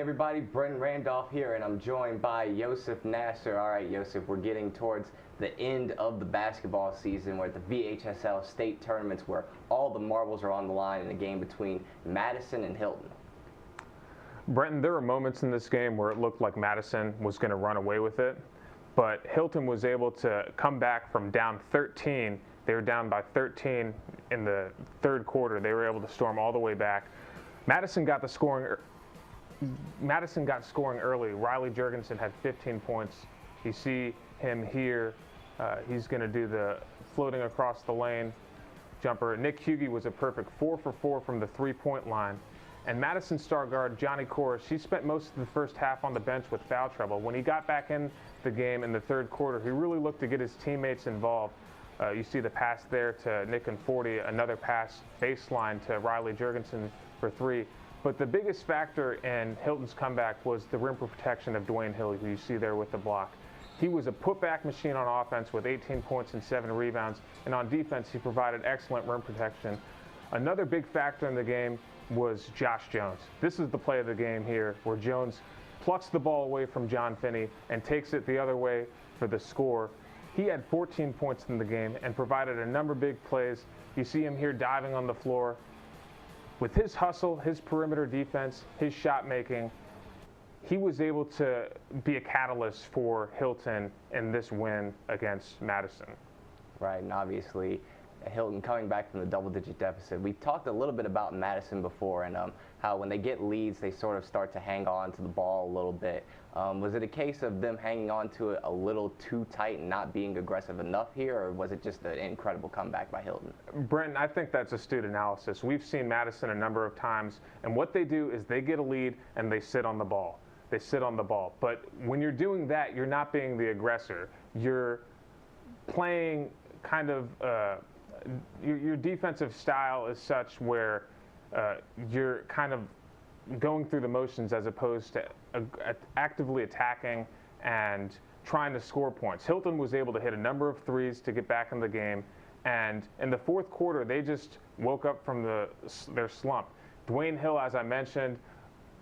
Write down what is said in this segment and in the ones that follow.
everybody, Brent Randolph here, and I'm joined by Yosef Nasser. All right, Yosef, we're getting towards the end of the basketball season. We're at the VHSL state tournaments where all the marbles are on the line in a game between Madison and Hylton. Brenton, there were moments in this game where it looked like Madison was going to run away with it, but Hylton was able to come back from down 13. They were down by 13 in the third quarter. They were able to storm all the way back. Madison got scoring early. Riley Jurgensen had 15 points. You see him here. He's going to do the floating across the lane jumper. Nick Hughey was a perfect 4 for 4 from the three-point line. And Madison star guard Johnny Corris, he spent most of the first half on the bench with foul trouble. When he got back in the game in the third quarter, he really looked to get his teammates involved. You see the pass there to Nick and 40, another pass baseline to Riley Jurgensen for 3. But the biggest factor in Hylton's comeback was the rim protection of Dwayne Hill, who you see there with the block. He was a putback machine on offense with 18 points and 7 rebounds, and on defense he provided excellent rim protection. Another big factor in the game was Josh Jones. This is the play of the game here, where Jones plucks the ball away from John Finney and takes it the other way for the score. He had 14 points in the game and provided a number of big plays. You see him here diving on the floor. With his hustle, his perimeter defense, his shot making, he was able to be a catalyst for Hylton in this win against Madison. Right, and obviously Hylton coming back from the double-digit deficit. We talked a little bit about Madison before and how when they get leads, they sort of start to hang on to the ball a little bit. Was it a case of them hanging on to it a little too tight and not being aggressive enough here, or was it just an incredible comeback by Hylton? Brenton, I think that's astute analysis. We've seen Madison a number of times, and what they do is they get a lead and they sit on the ball. They sit on the ball. But when you're doing that, you're not being the aggressor. You're playing kind of your defensive style is such where you're kind of going through the motions as opposed to actively attacking and trying to score points. Hylton was able to hit a number of threes to get back in the game, and in the fourth quarter they just woke up from their slump. Dwayne Hill, as I mentioned,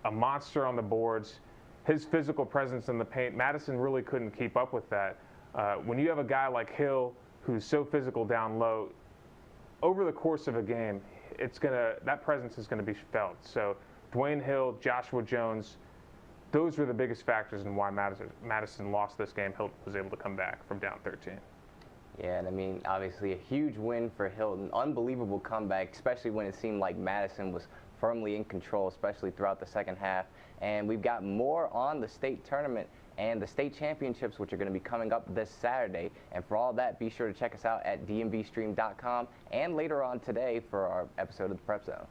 a monster on the boards. His physical presence in the paint, Madison really couldn't keep up with that. When you have a guy like Hill who's so physical down low, over the course of a game, that presence is going to be felt. So Dwayne Hill, Joshua Jones, those were the biggest factors in why Madison lost this game. Hylton was able to come back from down 13. Yeah, and I mean, obviously a huge win for Hylton. Unbelievable comeback, especially when it seemed like Madison was firmly in control, especially throughout the second half. And we've got more on the state tournament and the state championships, which are going to be coming up this Saturday. And for all that, be sure to check us out at DMVSTREAM.COM and later on today for our episode of the Prep Zone.